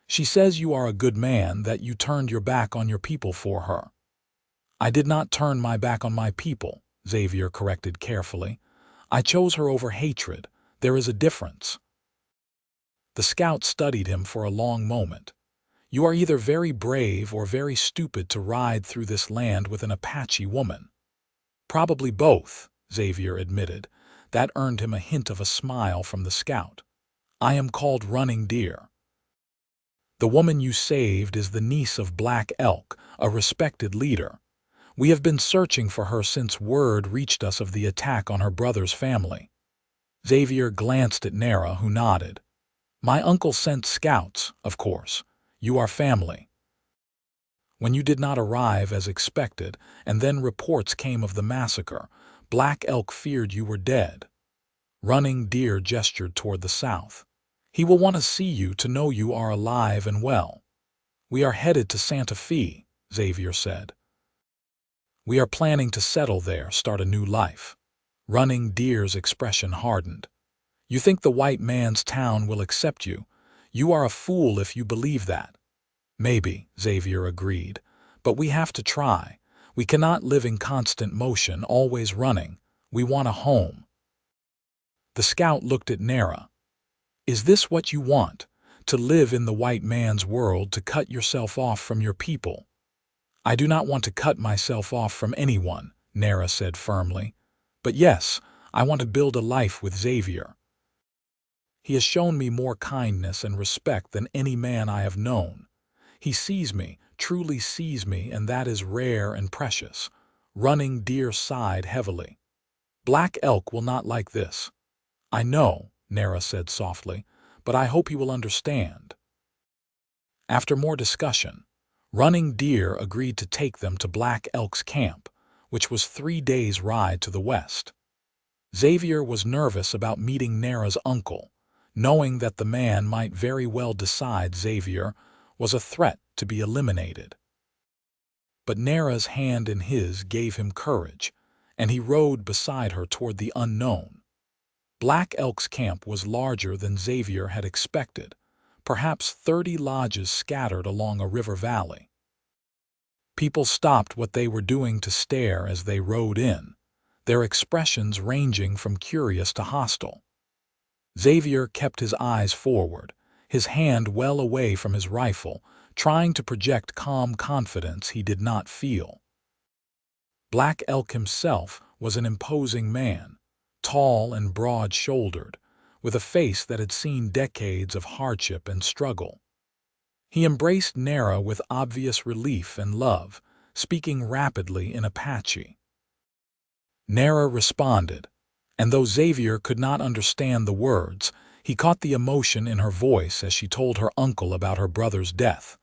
"She says you are a good man, that you turned your back on your people for her." "I did not turn my back on my people," Xavier corrected carefully. "I chose her over hatred. There is a difference." The scout studied him for a long moment. "You are either very brave or very stupid to ride through this land with an Apache woman." "Probably both," Xavier admitted. That earned him a hint of a smile from the scout. "I am called Running Deer. The woman you saved is the niece of Black Elk, a respected leader. We have been searching for her since word reached us of the attack on her brother's family." Xavier glanced at Naira, who nodded. "My uncle sent scouts, of course. You are family." "When you did not arrive as expected, and then reports came of the massacre, Black Elk feared you were dead." Running Deer gestured toward the south. "He will want to see you to know you are alive and well." "We are headed to Santa Fe," Xavier said. "We are planning to settle there, start a new life." Running Deer's expression hardened. "You think the white man's town will accept you? You are a fool if you believe that." "Maybe," Xavier agreed, "but we have to try. We cannot live in constant motion, always running. We want a home." The scout looked at Naira. "Is this what you want? To live in the white man's world, to cut yourself off from your people?" "I do not want to cut myself off from anyone," Naira said firmly. "But yes, I want to build a life with Xavier. He has shown me more kindness and respect than any man I have known. He sees me, truly sees me, and that is rare and precious." Running Deer sighed heavily. "Black Elk will not like this." "I know," Naira said softly, "but I hope he will understand." After more discussion, Running Deer agreed to take them to Black Elk's camp, which was 3 days' ride to the west. Xavier was nervous about meeting Naira's uncle, knowing that the man might very well decide Xavier was a threat to be eliminated. But Naira's hand in his gave him courage, and he rode beside her toward the unknown. Black Elk's camp was larger than Xavier had expected, perhaps 30 lodges scattered along a river valley. People stopped what they were doing to stare as they rode in, their expressions ranging from curious to hostile. Xavier kept his eyes forward, his hand well away from his rifle, trying to project calm confidence he did not feel. Black Elk himself was an imposing man, tall and broad-shouldered, with a face that had seen decades of hardship and struggle. He embraced Naira with obvious relief and love, speaking rapidly in Apache. Naira responded, and though Xavier could not understand the words, he caught the emotion in her voice as she told her uncle about her brother's death.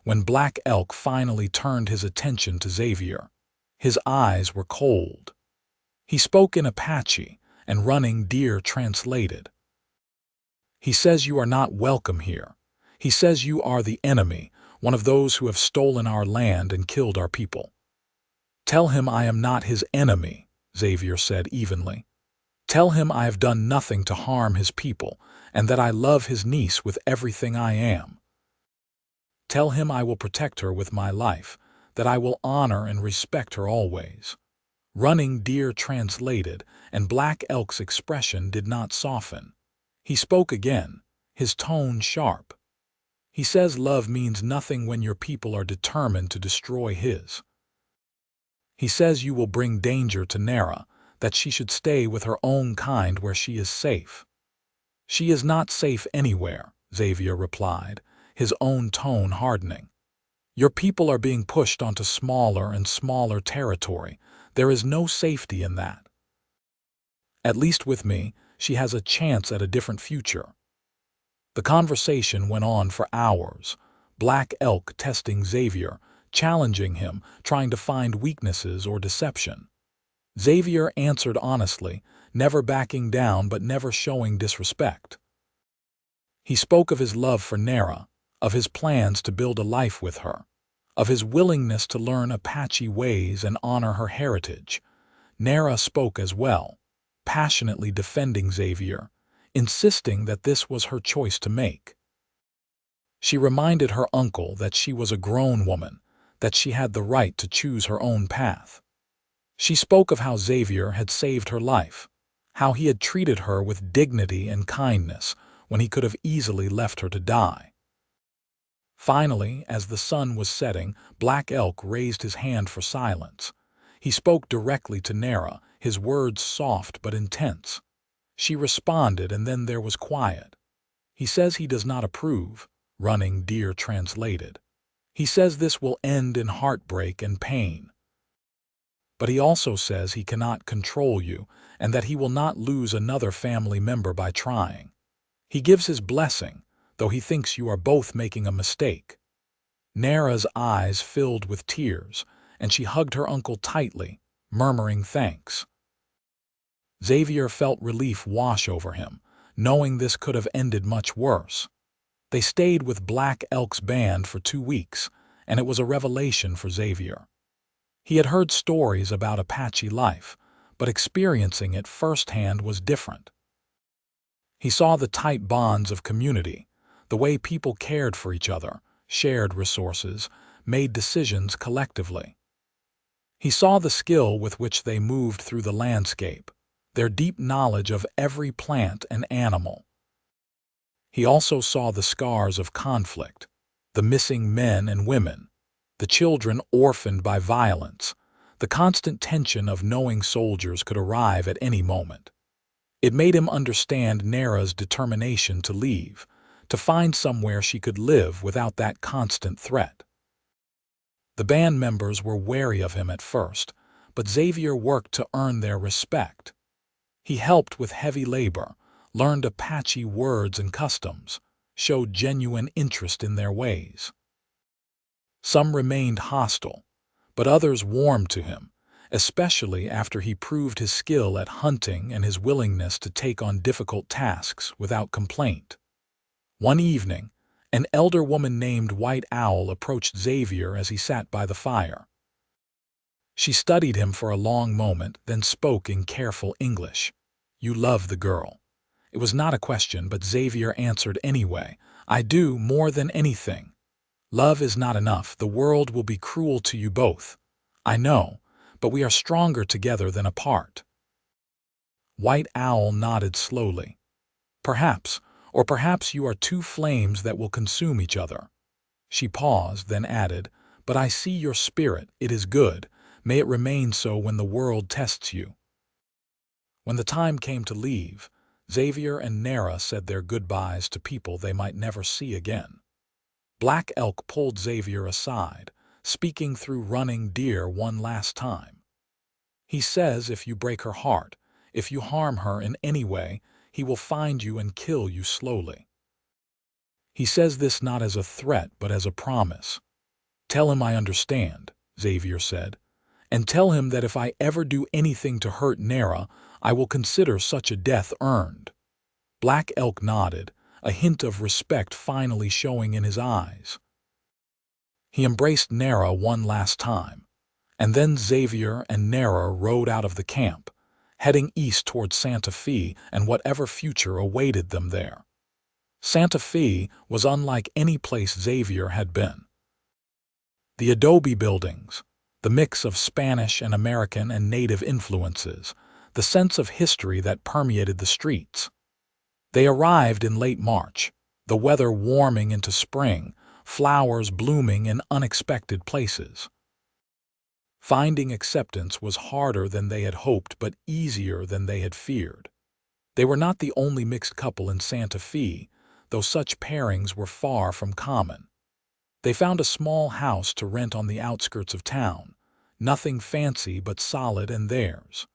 When Black Elk finally turned his attention to Xavier, his eyes were cold. He spoke in Apache, and Running Deer translated. "He says you are not welcome here. He says you are the enemy, one of those who have stolen our land and killed our people." "Tell him I am not his enemy," Xavier said evenly. "Tell him I have done nothing to harm his people, and that I love his niece with everything I am. Tell him I will protect her with my life, that I will honor and respect her always." Running Deer translated, and Black Elk's expression did not soften. He spoke again, his tone sharp. "He says love means nothing when your people are determined to destroy his. He says you will bring danger to Naira, that she should stay with her own kind where she is safe." "She is not safe anywhere," Xavier replied, his own tone hardening. "Your people are being pushed onto smaller and smaller territory. There is no safety in that. At least with me, she has a chance at a different future." The conversation went on for hours, Black Elk testing Xavier, challenging him, trying to find weaknesses or deception. Xavier answered honestly, never backing down but never showing disrespect. He spoke of his love for Naira, of his plans to build a life with her, of his willingness to learn Apache ways and honor her heritage. Naira spoke as well, passionately defending Xavier, insisting that this was her choice to make. She reminded her uncle that she was a grown woman, that she had the right to choose her own path. She spoke of how Xavier had saved her life, how he had treated her with dignity and kindness when he could have easily left her to die. Finally, as the sun was setting, Black Elk raised his hand for silence. He spoke directly to Naira, his words soft but intense. She responded, and then there was quiet. He says he does not approve, Running Deer translated. He says this will end in heartbreak and pain. But he also says he cannot control you and that he will not lose another family member by trying. He gives his blessing, though he thinks you are both making a mistake. Naira's eyes filled with tears, and she hugged her uncle tightly, murmuring thanks. Xavier felt relief wash over him, knowing this could have ended much worse. They stayed with Black Elk's band for 2 weeks, and it was a revelation for Xavier. He had heard stories about Apache life, but experiencing it firsthand was different. He saw the tight bonds of community, the way people cared for each other, shared resources, made decisions collectively. He saw the skill with which they moved through the landscape, their deep knowledge of every plant and animal. He also saw the scars of conflict, the missing men and women, the children orphaned by violence, the constant tension of knowing soldiers could arrive at any moment. It made him understand Naira's determination to leave, to find somewhere she could live without that constant threat. The band members were wary of him at first, but Xavier worked to earn their respect. He helped with heavy labor, learned Apache words and customs, showed genuine interest in their ways. Some remained hostile, but others warmed to him, especially after he proved his skill at hunting and his willingness to take on difficult tasks without complaint. One evening, an elder woman named White Owl approached Xavier as he sat by the fire. She studied him for a long moment, then spoke in careful English. "You love the girl." It was not a question, but Xavier answered anyway. "I do, more than anything. Love is not enough. The world will be cruel to you both. I know, but we are stronger together than apart." White Owl nodded slowly. "Perhaps, or perhaps you are two flames that will consume each other." She paused, then added, "But I see your spirit. It is good. May it remain so when the world tests you." When the time came to leave, Xavier and Naira said their goodbyes to people they might never see again. Black Elk pulled Xavier aside, speaking through Running Deer one last time. He says if you break her heart, if you harm her in any way, he will find you and kill you slowly. He says this not as a threat but as a promise. "Tell him I understand," Xavier said, "and tell him that if I ever do anything to hurt Naira, I will consider such a death earned." Black Elk nodded, a hint of respect finally showing in his eyes. He embraced Naira one last time, and then Xavier and Naira rode out of the camp, heading east toward Santa Fe and whatever future awaited them there. Santa Fe was unlike any place Xavier had been. The adobe buildings, the mix of Spanish and American and native influences, the sense of history that permeated the streets. They arrived in late March, the weather warming into spring, flowers blooming in unexpected places. Finding acceptance was harder than they had hoped but easier than they had feared. They were not the only mixed couple in Santa Fe, though such pairings were far from common. They found a small house to rent on the outskirts of town, nothing fancy but solid and theirs.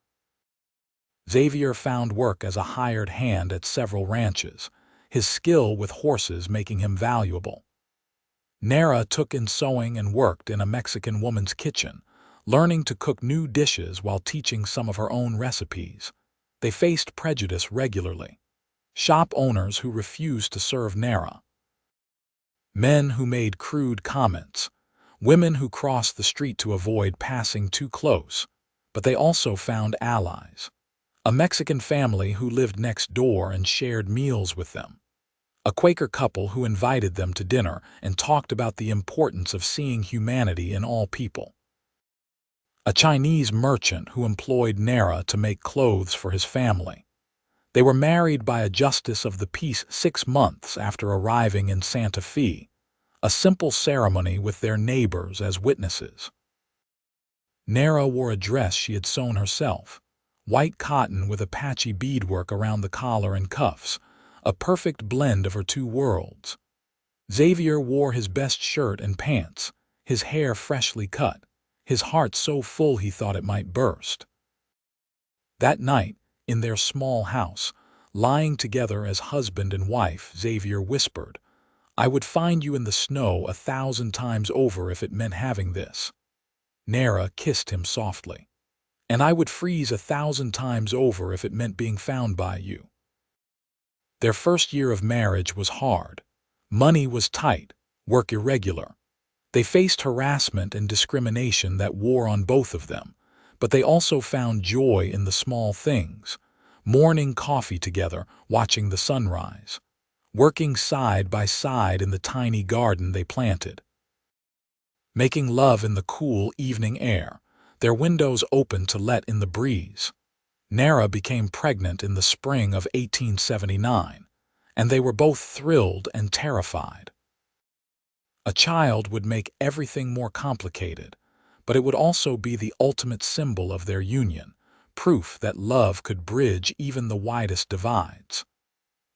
Xavier found work as a hired hand at several ranches, his skill with horses making him valuable. Naira took in sewing and worked in a Mexican woman's kitchen, learning to cook new dishes while teaching some of her own recipes. They faced prejudice regularly. Shop owners who refused to serve Naira. Men who made crude comments, women who crossed the street to avoid passing too close, but they also found allies. A Mexican family who lived next door and shared meals with them. A Quaker couple who invited them to dinner and talked about the importance of seeing humanity in all people. A Chinese merchant who employed Naira to make clothes for his family. They were married by a justice of the peace 6 months after arriving in Santa Fe, a simple ceremony with their neighbors as witnesses. Naira wore a dress she had sewn herself, white cotton with Apache beadwork around the collar and cuffs, a perfect blend of her two worlds. Xavier wore his best shirt and pants, his hair freshly cut, his heart so full he thought it might burst. That night, in their small house, lying together as husband and wife, Xavier whispered, "I would find you in the snow 1,000 times over if it meant having this." Naira kissed him softly. "And I would freeze 1,000 times over if it meant being found by you." Their first year of marriage was hard. Money was tight, work irregular. They faced harassment and discrimination that wore on both of them, but they also found joy in the small things, morning coffee together, watching the sunrise, working side by side in the tiny garden they planted, making love in the cool evening air, their windows open to let in the breeze. Naira became pregnant in the spring of 1879, and they were both thrilled and terrified. A child would make everything more complicated, but it would also be the ultimate symbol of their union, proof that love could bridge even the widest divides.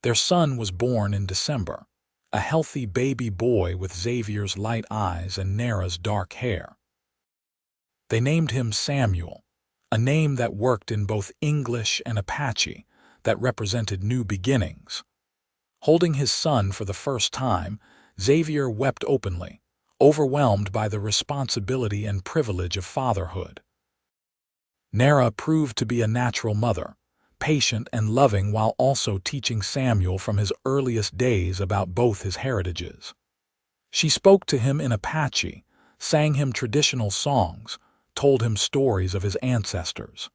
Their son was born in December, a healthy baby boy with Xavier's light eyes and Naira's dark hair. They named him Samuel, a name that worked in both English and Apache, that represented new beginnings. Holding his son for the first time, Xavier wept openly, overwhelmed by the responsibility and privilege of fatherhood. Naira proved to be a natural mother, patient and loving while also teaching Samuel from his earliest days about both his heritages. She spoke to him in Apache, sang him traditional songs, told him stories of his ancestors.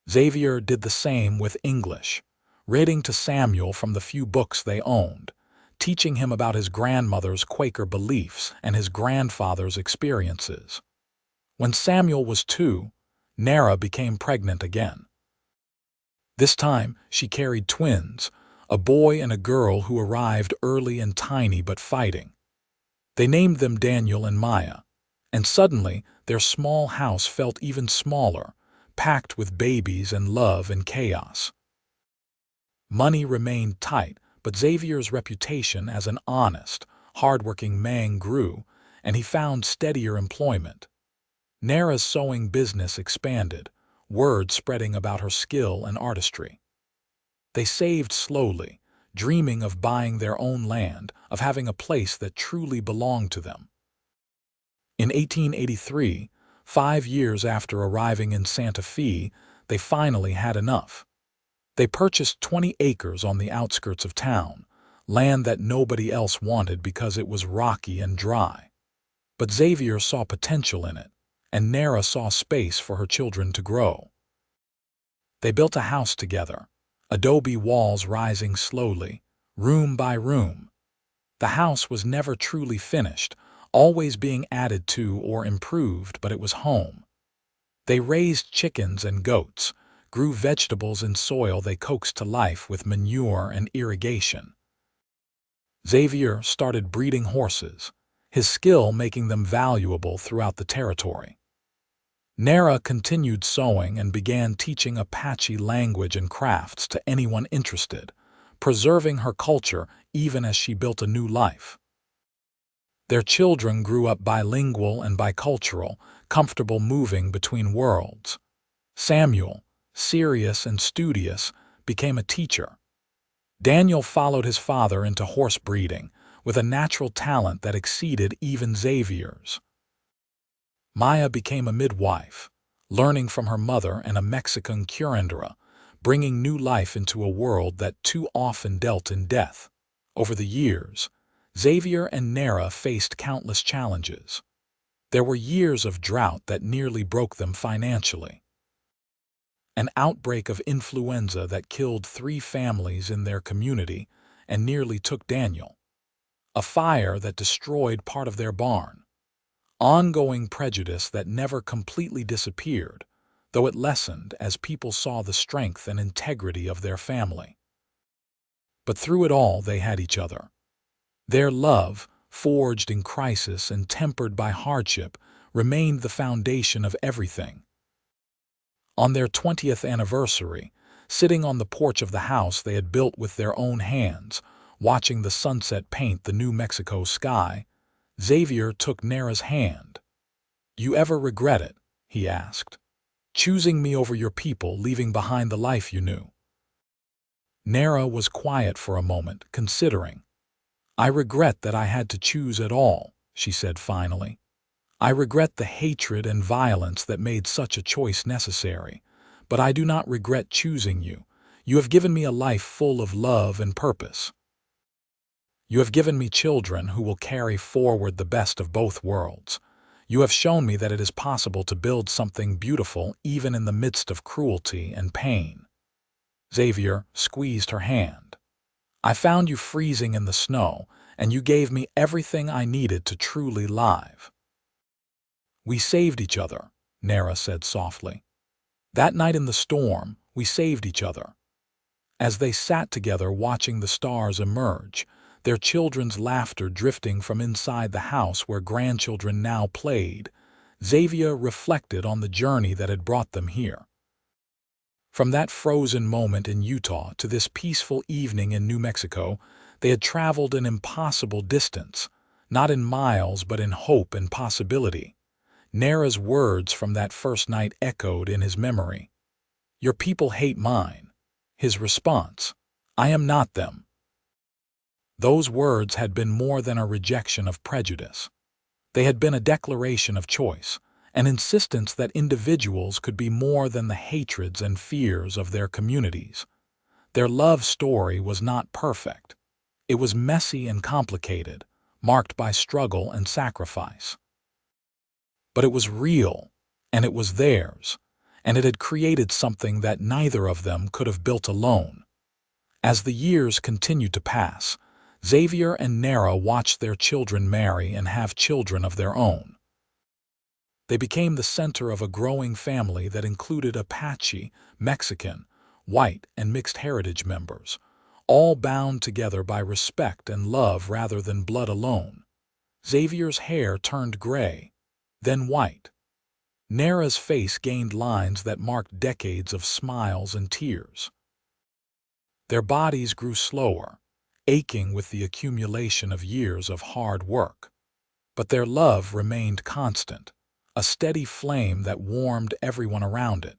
Xavier did the same with English, reading to Samuel from the few books they owned, teaching him about his grandmother's Quaker beliefs and his grandfather's experiences. When Samuel was 2, Naira became pregnant again. This time, she carried twins, a boy and a girl who arrived early and tiny but fighting. They named them Daniel and Maya, and suddenly their small house felt even smaller, packed with babies and love and chaos. Money remained tight, but Xavier's reputation as an honest, hard-working man grew, and he found steadier employment. Naira's sewing business expanded, word spreading about her skill and artistry. They saved slowly, dreaming of buying their own land, of having a place that truly belonged to them. In 1883, 5 years after arriving in Santa Fe, they finally had enough. They purchased 20 acres on the outskirts of town, land that nobody else wanted because it was rocky and dry. But Xavier saw potential in it, and Naira saw space for her children to grow. They built a house together, adobe walls rising slowly, room by room. The house was never truly finished, always being added to or improved, but it was home. They raised chickens and goats, grew vegetables in soil they coaxed to life with manure and irrigation. Xavier started breeding horses, his skill making them valuable throughout the territory. Naira continued sewing and began teaching Apache language and crafts to anyone interested, preserving her culture even as she built a new life. Their children grew up bilingual and bicultural, comfortable moving between worlds. Samuel, serious and studious, became a teacher. Daniel followed his father into horse breeding, with a natural talent that exceeded even Xavier's. Maya became a midwife, learning from her mother and a Mexican curandera, bringing new life into a world that too often dealt in death. Over the years, Xavier and Naira faced countless challenges. There were years of drought that nearly broke them financially. An outbreak of influenza that killed 3 families in their community and nearly took Daniel. A fire that destroyed part of their barn. Ongoing prejudice that never completely disappeared, though it lessened as people saw the strength and integrity of their family. But through it all, they had each other. Their love, forged in crisis and tempered by hardship, remained the foundation of everything. On their 20th anniversary, sitting on the porch of the house they had built with their own hands, watching the sunset paint the New Mexico sky, Xavier took Naira's hand. "You ever regret it?" he asked. "Choosing me over your people, leaving behind the life you knew?" Naira was quiet for a moment, considering. "I regret that I had to choose at all," she said finally. "I regret the hatred and violence that made such a choice necessary, but I do not regret choosing you. You have given me a life full of love and purpose. You have given me children who will carry forward the best of both worlds. You have shown me that it is possible to build something beautiful even in the midst of cruelty and pain." Xavier squeezed her hand. "I found you freezing in the snow, and you gave me everything I needed to truly live." "We saved each other," Naira said softly. "That night in the storm, we saved each other." As they sat together watching the stars emerge, their children's laughter drifting from inside the house where grandchildren now played, Xavier reflected on the journey that had brought them here. From that frozen moment in Utah to this peaceful evening in New Mexico, they had traveled an impossible distance, not in miles but in hope and possibility. Naira's words from that first night echoed in his memory. "Your people hate mine." His response, "I am not them." Those words had been more than a rejection of prejudice. They had been a declaration of choice, an insistence that individuals could be more than the hatreds and fears of their communities. Their love story was not perfect. It was messy and complicated, marked by struggle and sacrifice. But it was real, and it was theirs, and it had created something that neither of them could have built alone. As the years continued to pass, Xavier and Naira watched their children marry and have children of their own. They became the center of a growing family that included Apache, Mexican, white, and mixed heritage members, all bound together by respect and love rather than blood alone. Xavier's hair turned gray, then white. Naira's face gained lines that marked decades of smiles and tears. Their bodies grew slower, aching with the accumulation of years of hard work. But their love remained constant, a steady flame that warmed everyone around it.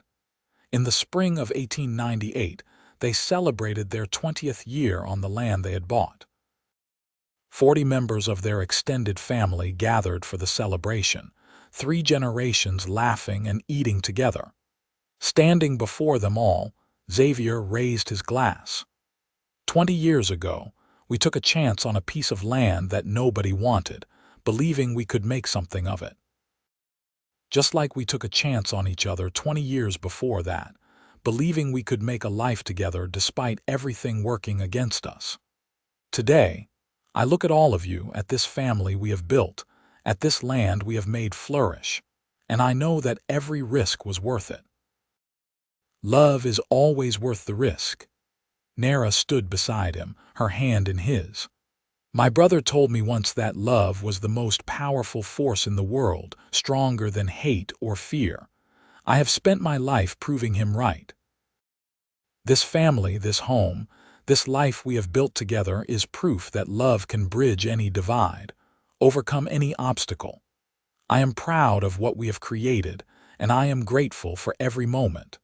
In the spring of 1898, they celebrated their 20th year on the land they had bought. 40 members of their extended family gathered for the celebration, 3 generations laughing and eating together. Standing before them all, Xavier raised his glass. 20 years ago, we took a chance on a piece of land that nobody wanted, believing we could make something of it. Just like we took a chance on each other 20 years before that, believing we could make a life together despite everything working against us. Today, I look at all of you, at this family we have built, at this land we have made flourish, and I know that every risk was worth it. Love is always worth the risk. Naira stood beside him, her hand in his. My brother told me once that love was the most powerful force in the world, stronger than hate or fear. I have spent my life proving him right. This family, this home, this life we have built together is proof that love can bridge any divide, overcome any obstacle. I am proud of what we have created, and I am grateful for every moment.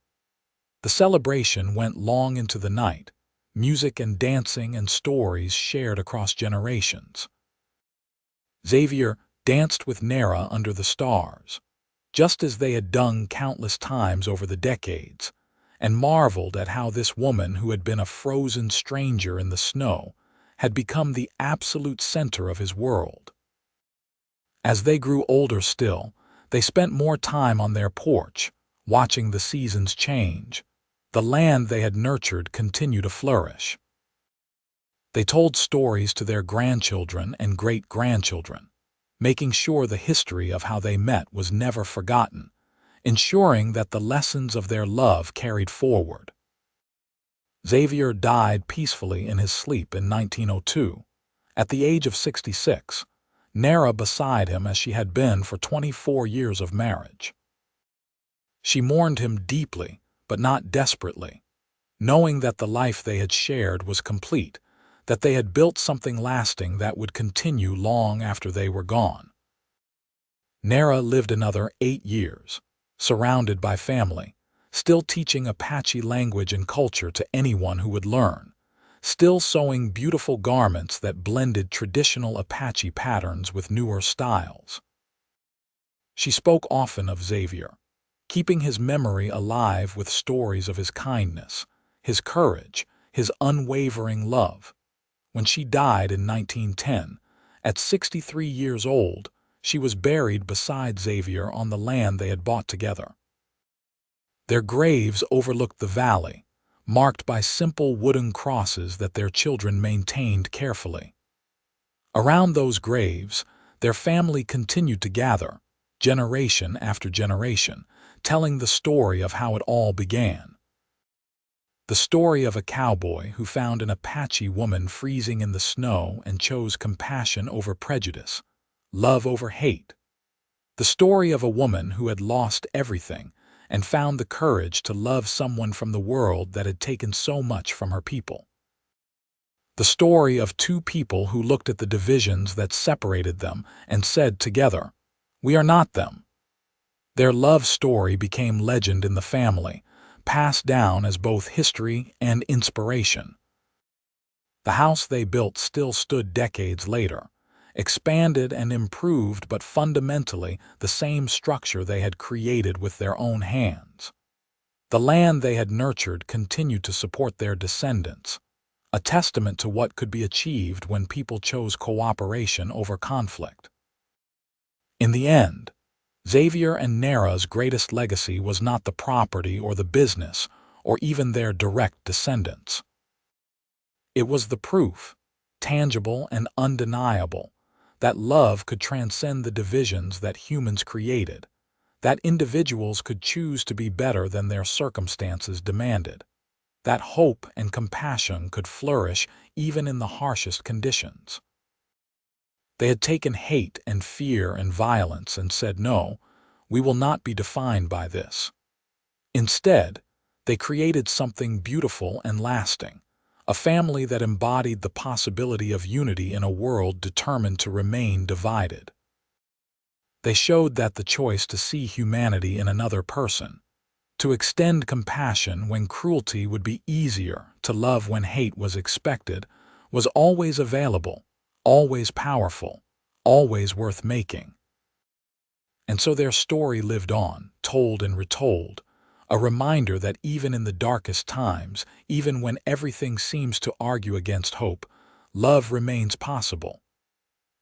The celebration went long into the night, music and dancing and stories shared across generations. Xavier danced with Naira under the stars, just as they had done countless times over the decades, and marveled at how this woman who had been a frozen stranger in the snow had become the absolute center of his world. As they grew older still, they spent more time on their porch, watching the seasons change. The land they had nurtured continued to flourish. They told stories to their grandchildren and great-grandchildren, making sure the history of how they met was never forgotten, ensuring that the lessons of their love carried forward. Xavier died peacefully in his sleep in 1902, at the age of 66, Naira beside him as she had been for 24 years of marriage. She mourned him deeply, but not desperately, knowing that the life they had shared was complete, that they had built something lasting that would continue long after they were gone. Naira lived another 8 years, surrounded by family, still teaching Apache language and culture to anyone who would learn, still sewing beautiful garments that blended traditional Apache patterns with newer styles. She spoke often of Xavier, keeping his memory alive with stories of his kindness, his courage, his unwavering love. When she died in 1910, at 63 years old, she was buried beside Xavier on the land they had bought together. Their graves overlooked the valley, marked by simple wooden crosses that their children maintained carefully. Around those graves, their family continued to gather, generation after generation, telling the story of how it all began. The story of a cowboy who found an Apache woman freezing in the snow and chose compassion over prejudice, love over hate. The story of a woman who had lost everything and found the courage to love someone from the world that had taken so much from her people. The story of two people who looked at the divisions that separated them and said together, "We are not them." Their love story became legend in the family, passed down as both history and inspiration. The house they built still stood decades later, expanded and improved, but fundamentally the same structure they had created with their own hands. The land they had nurtured continued to support their descendants, a testament to what could be achieved when people chose cooperation over conflict. In the end, Xavier and Naira's greatest legacy was not the property or the business, or even their direct descendants. It was the proof, tangible and undeniable, that love could transcend the divisions that humans created, that individuals could choose to be better than their circumstances demanded, that hope and compassion could flourish even in the harshest conditions. They had taken hate and fear and violence and said, "No, we will not be defined by this." Instead, they created something beautiful and lasting, a family that embodied the possibility of unity in a world determined to remain divided. They showed that the choice to see humanity in another person, to extend compassion when cruelty would be easier, to love when hate was expected, was always available, always powerful, always worth making. And so their story lived on, told and retold, a reminder that even in the darkest times, even when everything seems to argue against hope, love remains possible.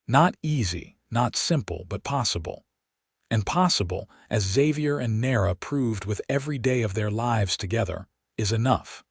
Not easy, not simple, but possible. And possible, as Xavier and Naira proved with every day of their lives together, is enough.